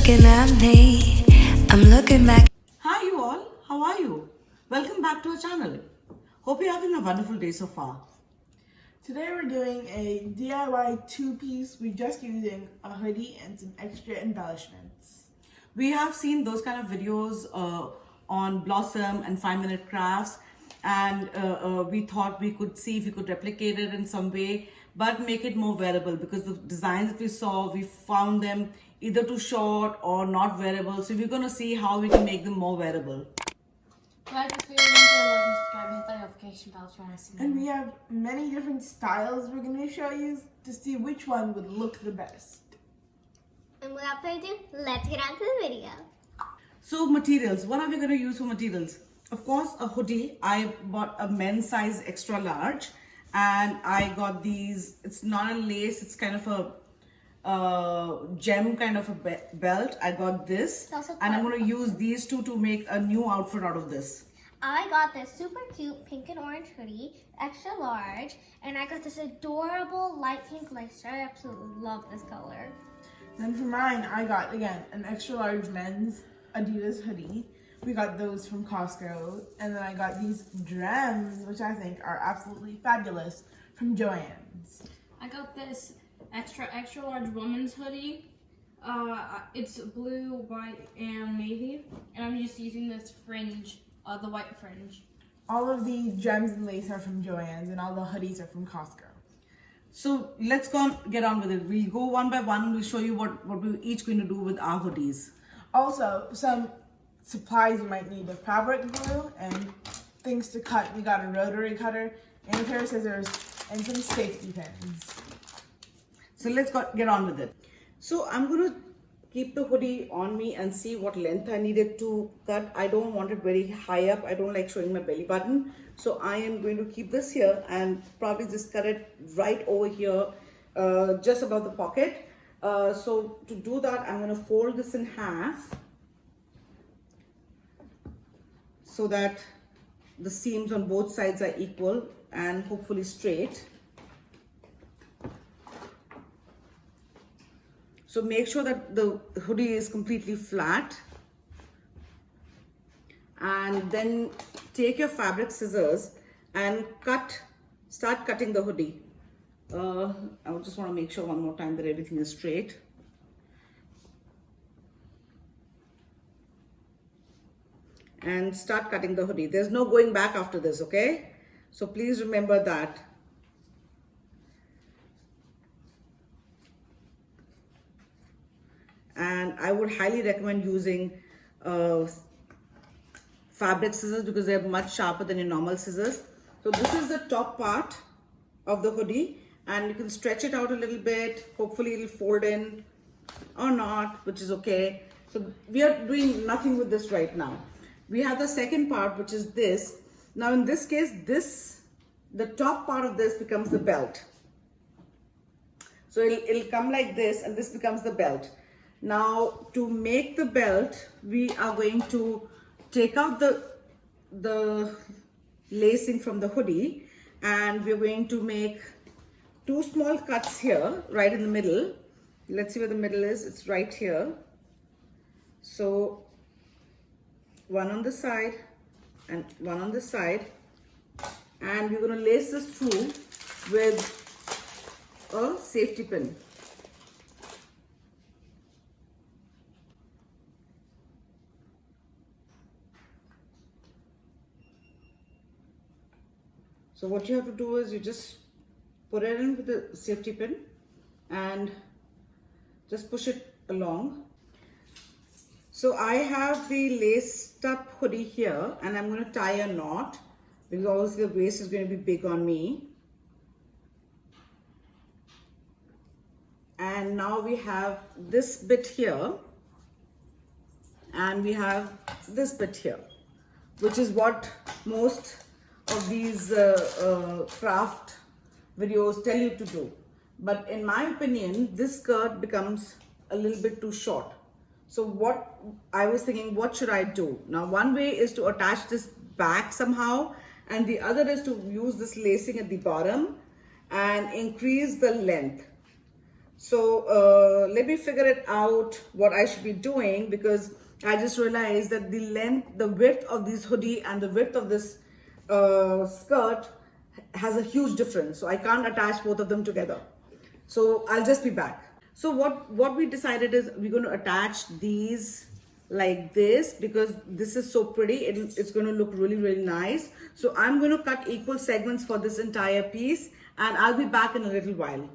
looking at me. I'm looking back. Hi you all, how are you? Welcome back to our channel. Hope you're having a wonderful day so far. Today we're doing a DIY two-piece. We're just using a hoodie and some extra embellishments. We have seen those kind of videos on Blossom and 5-minute crafts, and we thought we could see if we could replicate it in some way but make it more wearable, because the designs that we saw, we found them either too short or not wearable. So we're going to see how we can make them more wearable. Like this video, don't forget to like and subscribe and hit that notification bell if you want to see more. And we have many different styles we're going to show you to see which one would look the best. And without further ado, let's get on to the video. So materials, what are we going to use for materials? Of course, a hoodie. I bought a men's size extra large, and I got these, it's not a lace, it's kind of a gem kind of a belt. I got this, and I'm going to use these two to make a new outfit out of this. I got this super cute pink and orange hoodie, extra large, and I got this adorable light pink lacer. I absolutely love this color. Then for mine, I got, again, an extra large men's Adidas hoodie. We got those from Costco. And then I got these gems, which I think are absolutely fabulous, from Joann's. I got this extra large woman's hoodie. It's blue, white, and navy. And I'm just using this fringe, the white fringe. All of the gems and lace are from Joann's, and all the hoodies are from Costco. So let's get on with it. We'll go one by one. We'll show you what we're each going to do with our hoodies. Also, some supplies you might need: a fabric glue and things to cut. We got a rotary cutter and a pair of scissors and some safety pins. So let's get on with it. So I'm going to keep the hoodie on me and see what length I needed to cut. I don't want it very high up. I don't like showing my belly button. So I am going to keep this here and probably just cut it right over here, just above the pocket. So to do that, I'm going to fold this in half so that the seams on both sides are equal and hopefully straight. So make sure that the hoodie is completely flat, and then take your fabric scissors and start cutting the hoodie. I just want to make sure one more time that everything is straight. And start cutting the hoodie. There's no going back after this, okay? So please remember that. And I would highly recommend using fabric scissors because they're much sharper than your normal scissors. So this is the top part of the hoodie, and you can stretch it out a little bit. Hopefully it'll fold in or not, which is okay. So we are doing nothing with this right now. We have the second part, which is this. Now in this case, the top part of this becomes the belt. So it'll come like this, and this becomes the belt. Now to make the belt, we are going to take out the lacing from the hoodie, and we're going to make two small cuts here, right in the middle. Let's see where the middle is. It's right here. So one on the side and one on the side, and we're going to lace this through with a safety pin. So what you have to do is you just put it in with the safety pin and just push it along. So I have the laced up hoodie here, and I'm going to tie a knot because obviously the waist is going to be big on me. And now we have this bit here, and we have this bit here, which is what most of these craft videos tell you to do. But in my opinion, this skirt becomes a little bit too short. So what I was thinking, what should I do? Now one way is to attach this back somehow, and the other is to use this lacing at the bottom and increase the length. So let me figure it out what I should be doing, because I just realized that the width of this hoodie and the width of this skirt has a huge difference. So I can't attach both of them together. So I'll just be back. So what we decided is we're going to attach these like this, because this is so pretty. It's going to look really, really nice. So I'm going to cut equal segments for this entire piece, and I'll be back in a little while.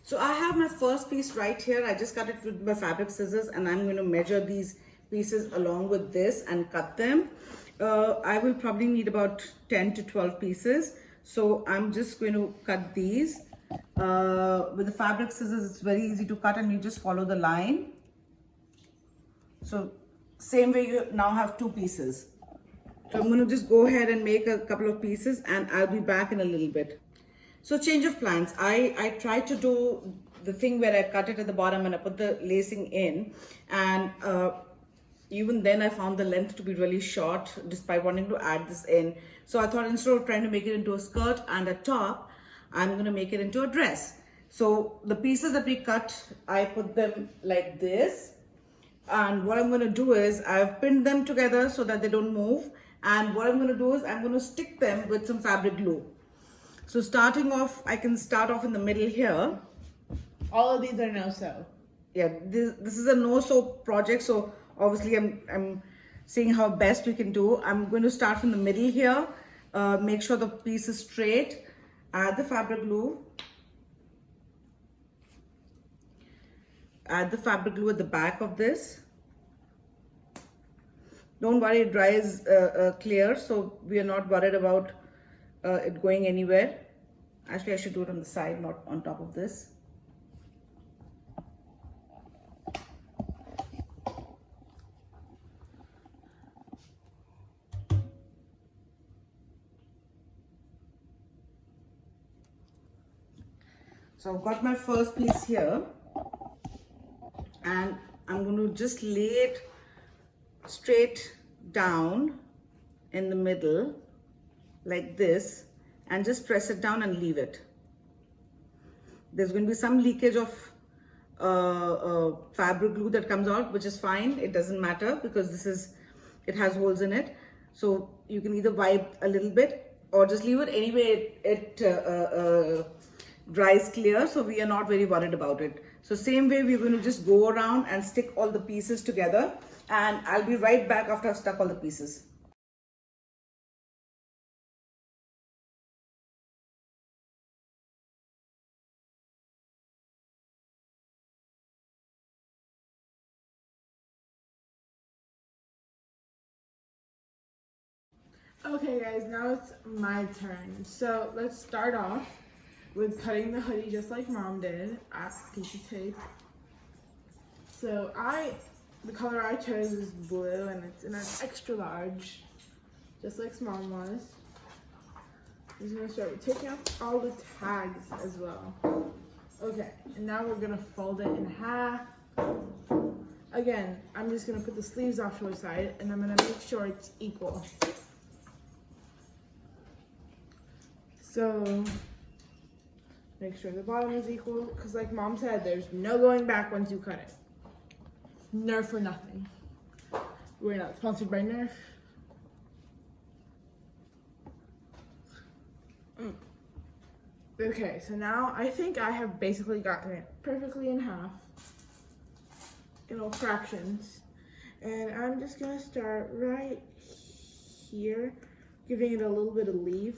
So I have my first piece right here. I just cut it with my fabric scissors, and I'm going to measure these pieces along with this and cut them. I will probably need about 10 to 12 pieces. So I'm just going to cut these. With the fabric scissors, it's very easy to cut, and you just follow the line. So same way, you now have 2 pieces. So I'm going to just go ahead and make a couple of pieces, and I'll be back in a little bit. So change of plans. I tried to do the thing where I cut it at the bottom and I put the lacing in, and even then I found the length to be really short despite wanting to add this in. So I thought, instead of trying to make it into a skirt and a top, I'm going to make it into a dress. So the pieces that we cut, I put them like this. And what I'm going to do is I've pinned them together so that they don't move. And what I'm going to do is I'm going to stick them with some fabric glue. So starting off, I can start off in the middle here. All of these are no-sew. Yeah, this is a no-sew project. So obviously I'm seeing how best we can do. I'm going to start from the middle here. Make sure the piece is straight. Add the fabric glue. Add the fabric glue at the back of this. Don't worry, it dries clear, so we are not worried about it going anywhere. Actually, I should do it on the side, not on top of this. So I've got my first piece here, and I'm going to just lay it straight down in the middle like this, and just press it down and leave it. There's going to be some leakage of fabric glue that comes out, which is fine. It doesn't matter because it has holes in it. So you can either wipe a little bit or just leave it. Anyway, it dries clear, so we are not very worried about it. So same way, we're going to just go around and stick all the pieces together, and I'll be right back after I've stuck all the pieces. Okay guys, now it's my turn. So let's start off with cutting the hoodie just like Mom did at piece of tape. So the color I chose is blue, and it's in an extra large, just like Mom was. I'm just gonna start with taking off all the tags as well. Okay, and now we're gonna fold it in half. Again, I'm just gonna put the sleeves off to the side, and I'm gonna make sure it's equal. So make sure the bottom is equal, because like Mom said, there's no going back once you cut it. Nerf or nothing. We're not sponsored by Nerf. Okay, so now I think I have basically gotten it perfectly in half, in all fractions. And I'm just gonna start right here, giving it a little bit of leaf.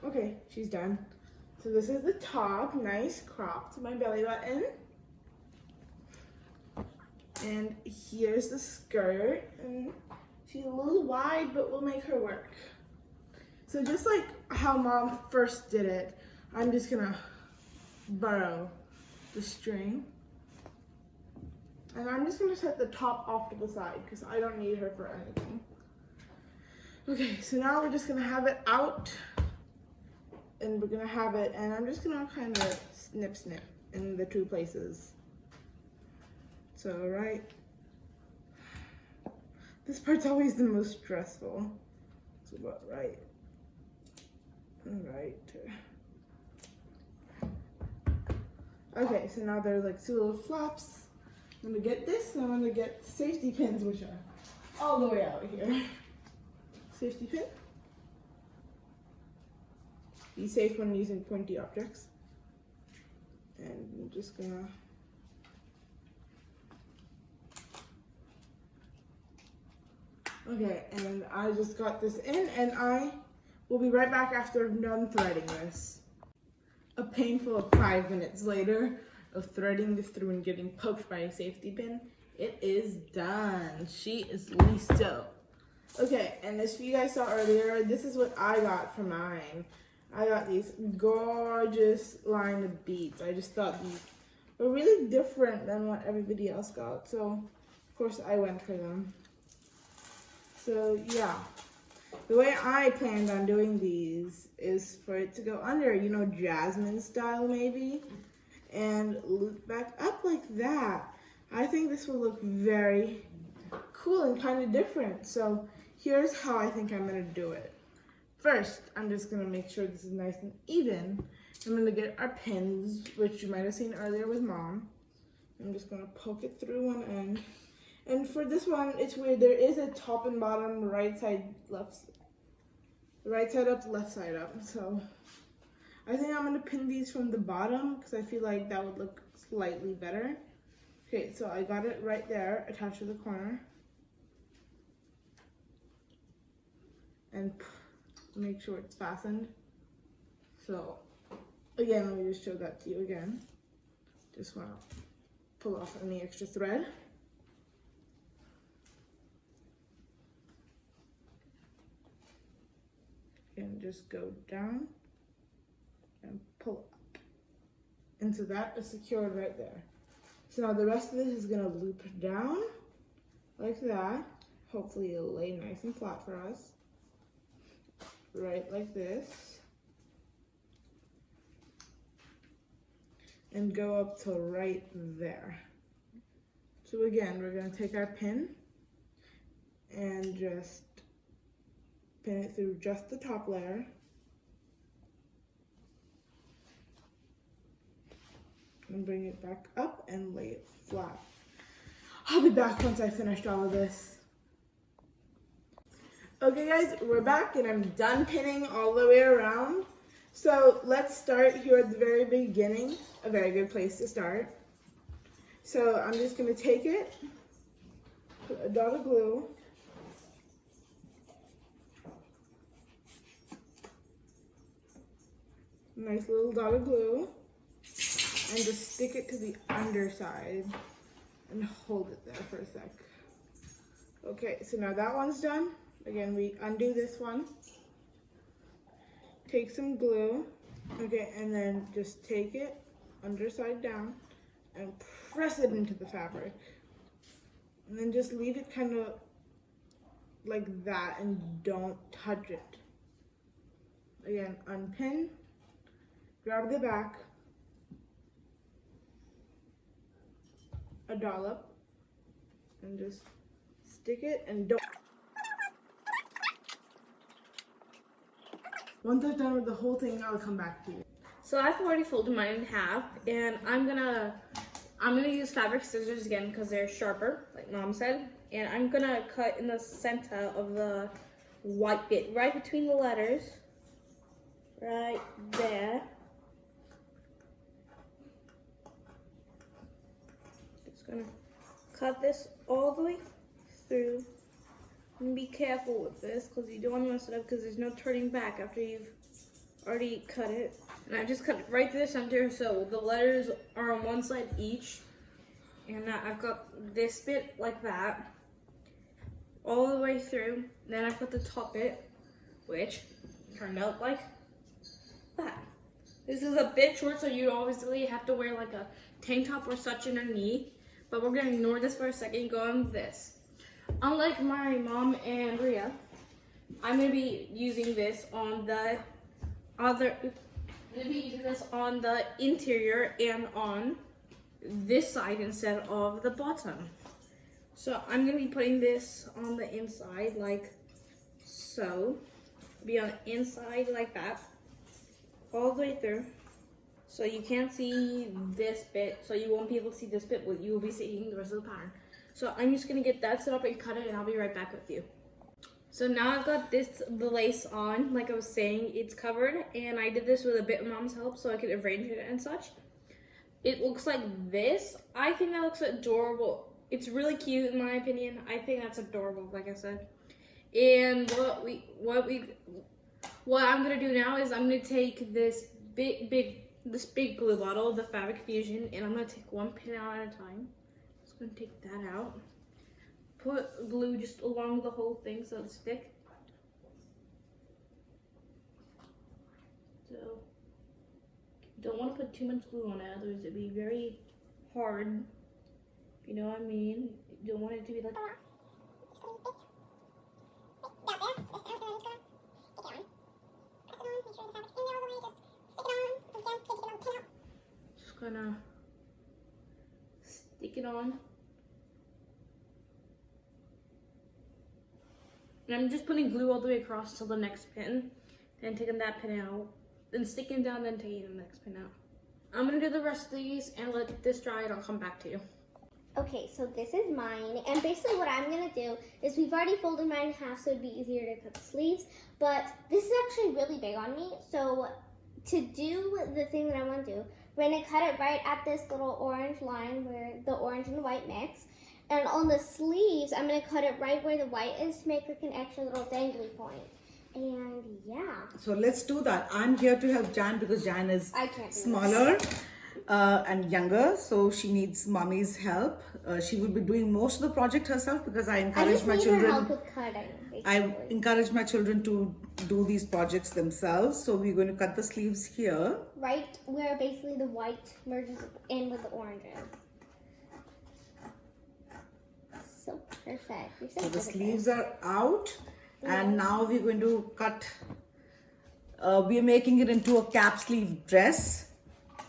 Okay, she's done. So this is the top, nice crop to my belly button. And here's the skirt. And she's a little wide, but we'll make her work. So just like how Mom first did it, I'm just gonna borrow the string. And I'm just gonna set the top off to the side because I don't need her for anything. Okay, so now we're just gonna have it out. And we're gonna have it, and I'm just gonna kind of snip in the 2 places. So right This part's always the most stressful. It's about right. Okay, so now there are like two little flaps. I'm gonna get this, and I'm gonna get safety pins, which are all the way out here. Safety pin. Be safe when using pointy objects. And I'm just gonna okay, and I just got this in, and I will be right back after I'm done threading this. A painful 5 minutes later of threading this through and getting poked by a safety pin, it is done. She is listo. Okay, and as you guys saw earlier, this is what I got for mine. I got these gorgeous line of beads. I just thought these were really different than what everybody else got, so of course I went for them. So yeah, the way I planned on doing these is for it to go under, you know, jasmine style maybe, and loop back up like that. I think this will look very cool and kind of different. So here's how I think I'm gonna do it. First, I'm just gonna make sure this is nice and even. I'm gonna get our pins, which you might have seen earlier with Mom. I'm just gonna poke it through one end. And for this one, it's weird. There is a top and bottom, right side, left side. Right side up, left side up. So I think I'm gonna pin these from the bottom because I feel like that would look slightly better. Okay, so I got it right there, attached to the corner. And make sure it's fastened. So again, let me just show that to you again. Just wanna pull off any extra thread. And just go down and pull up. And so that is secured right there. So now the rest of this is gonna loop down like that. Hopefully it'll lay nice and flat for us. Right like this. And go up to right there. So again, we're gonna take our pin and just pin it through just the top layer. And bring it back up and lay it flat. I'll be back once I finished all of this. Okay guys, we're back and I'm done pinning all the way around. So let's start here at the very beginning, a very good place to start. So I'm just gonna take it, put a dot of glue, nice little dot of glue, and just stick it to the underside and hold it there for a sec. Okay, so now that one's done. Again, we undo this one, take some glue, okay, and then just take it underside down and press it into the fabric. And then just leave it kind of like that and don't touch it. Again, unpin. Grab the back, a dollop, and just stick it and don't. Once I've done with the whole thing, I'll come back to you. So I've already folded mine in half, and I'm gonna use fabric scissors again because they're sharper, like Mom said. And I'm gonna cut in the center of the white bit, right between the letters, right there. Just gonna cut this all the way through. And be careful with this because you don't want to mess it up because there's no turning back after you've already cut it. And I just cut it right to the center so the letters are on one side each. And I've got this bit like that all the way through. Then I put the top bit, which turned out like that. This is a bit short, so you obviously have to wear like a tank top or such underneath. But we're going to ignore this for a second and go on this. Unlike my mom and Rhea, I'm going to be using this on the interior and on this side instead of the bottom. So I'm gonna be putting this on the inside like so. Be on the inside like that, all the way through. So you can't see this bit, so you won't be able to see this bit, but you will be seeing the rest of the pattern. So I'm just gonna get that set up and cut it, and I'll be right back with you. So now I've got the lace on, like I was saying, it's covered, and I did this with a bit of Mom's help so I could arrange it and such. It looks like this. I think that looks adorable. It's really cute in my opinion. I think that's adorable, like I said. And what I'm gonna do now is I'm gonna take this big glue bottle, the Fabric Fusion, and I'm gonna take one pin out at a time. Just gonna take that out. Put glue just along the whole thing so it'll stick. So don't want to put too much glue on it, otherwise it'd be very hard. You know what I mean? You don't want it to be like. Just gonna stick it on. And I'm just putting glue all the way across till the next pin, then taking that pin out, then sticking down, then taking the next pin out. I'm gonna do the rest of these and let this dry and I'll come back to you. Okay, so this is mine, and basically what I'm gonna do is we've already folded mine in half so it'd be easier to cut the sleeves, but this is actually really big on me, so to do the thing that I want to do, we're gonna cut it right at this little orange line where the orange and the white mix, and on the sleeves, I'm gonna cut it right where the white is to make like an extra little dangly point. And yeah. So let's do that. I'm here to help Jan because Jan is smaller and younger, so she needs mommy's help. She will be doing most of the project herself because I encourage my children. Help with cutting, basically. I encourage my children to do these projects themselves. So we're going to cut the sleeves here. Right where basically the white merges in with the oranges. So perfect. You're so So the good at sleeves this. are out, and now we're going to cut. We are making it into a cap sleeve dress,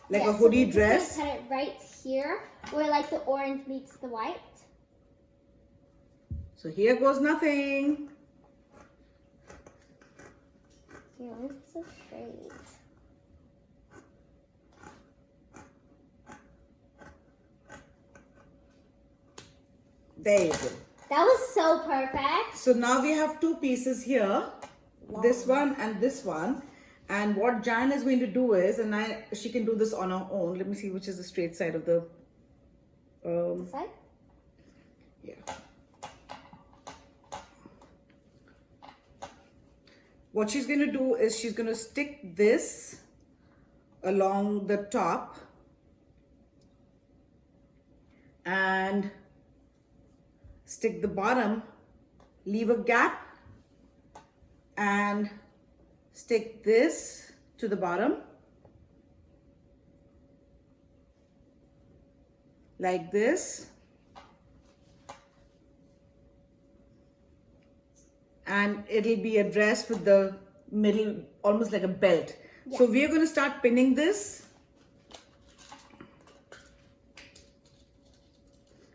like a hoodie so we're dress. just gonna cut it right here, where like the orange meets the white. So here goes nothing. You know, it's so straight. There you go. That was so perfect. So now we have two pieces here, this one and this one. And what Jan is going to do is, and she can do this on her own. Let me see which is the straight side of the. This side? Yeah. What she's going to do is she's going to stick this along the top and stick the bottom, leave a gap and stick this to the bottom like this, and it'll be a dress with the middle almost like a belt. Yeah. So we're going to start pinning this.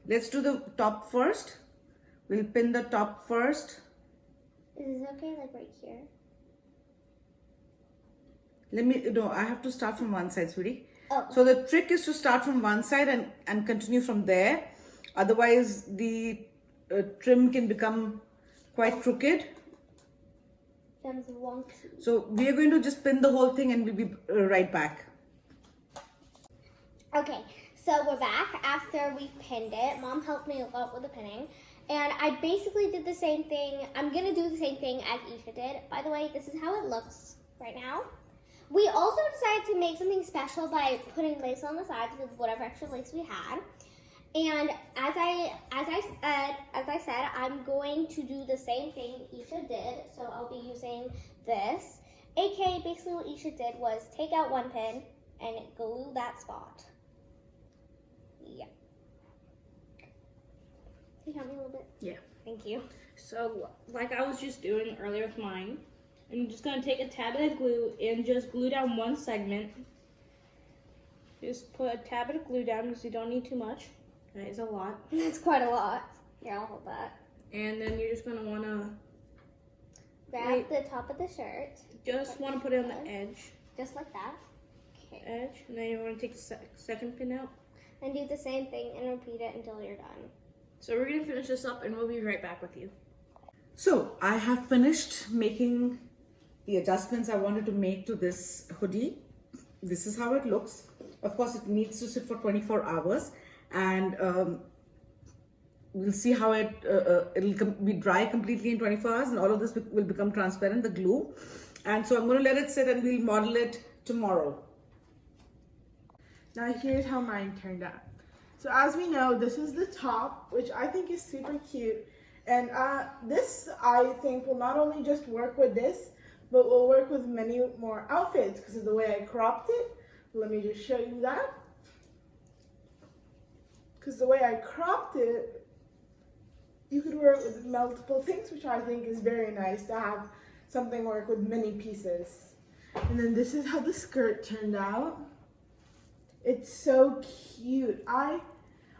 Let's do the top first. We'll pin the top first. Is this okay, like right here? I have to start from one side, sweetie. Oh. So the trick is to start from one side and continue from there. Otherwise, the trim can become quite crooked. Becomes wonky. So we are going to just pin the whole thing and we'll be right back. Okay, so we're back after we pinned it. Mom helped me a lot with the pinning. And I basically did the same thing. I'm going to do the same thing as Isha did. By the way, this is how it looks right now. We also decided to make something special by putting lace on the sides with whatever extra lace we had. And as I said, I'm going to do the same thing Isha did. So I'll be using this. AKA, basically what Isha did was take out one pin and glue that spot. Yeah. Can you help me a little bit? Yeah. Thank you. So, like I was just doing earlier with mine, I'm just going to take a tab of glue and just glue down one segment. Just put a tab of glue down because you don't need too much. That is a lot. That's quite a lot. Here, I'll hold that. And then you're just gonna wanna Grab the top of the shirt. just wanna put it on the edge, Just like that. Okay. and then you wanna take the second pin out. And do the same thing and repeat it until you're done. So we're gonna finish this up, and we'll be right back with you. So I have finished making the adjustments I wanted to make to this hoodie. This is how it looks. Of course, it needs to sit for 24 hours, and we'll see how it'll be dry completely in 24 hours, and all of this will become transparent, the glue. And so I'm going to let it sit, and we'll model it tomorrow. Now here's how mine turned out. So as we know, this is the top, which I think is super cute. And this, I think, will not only just work with this, but will work with many more outfits because of the way I cropped it. Let me just show you that. Because the way I cropped it, you could wear it with multiple things, which I think is very nice to have something work with many pieces. And then this is how the skirt turned out. It's so cute. I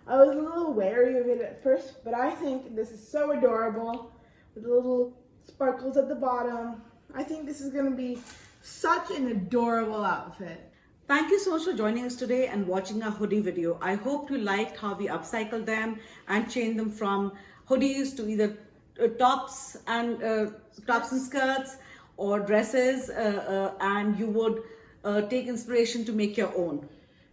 was a little wary of it at first, but I think this is so adorable with the little sparkles at the bottom. I think this is going to be such an adorable outfit. Thank you so much for joining us today and watching our hoodie video. I hope you liked how we upcycled them and changed them from hoodies to either tops and skirts or dresses, and you would take inspiration to make your own.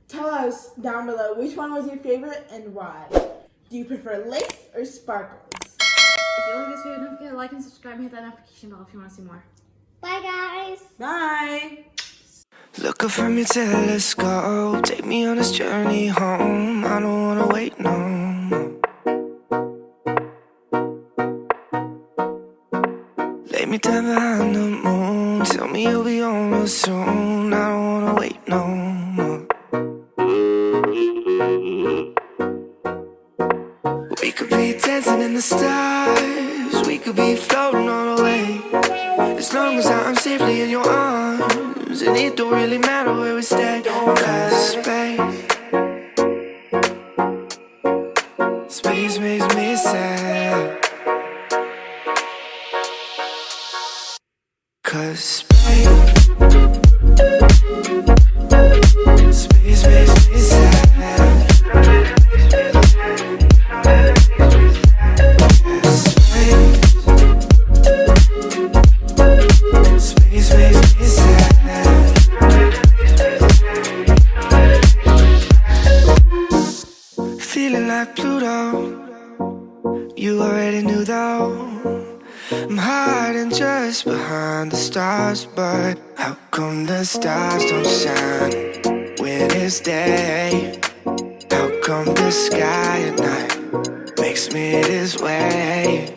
Tell us down below which one was your favorite and why. Do you prefer lace or sparkles? If you like this video, don't forget to like and subscribe and hit that notification bell if you want to see more. Bye, guys. Bye! Look up from your telescope, take me on this journey home. I don't wanna wait no more. Lay me down behind the moon, tell me you'll be on real soon. I don't wanna wait no more. We could be dancing in the stars, we could be floating on a wave. As long as I'm safely in your arms, and it don't really matter where we stay. Cause space makes me sad. Cause space makes me sad. Space makes me sad. Feeling like Pluto, you already knew though. I'm hiding just behind the stars, but how come the stars don't shine when it's day? How come the sky at night makes me this way?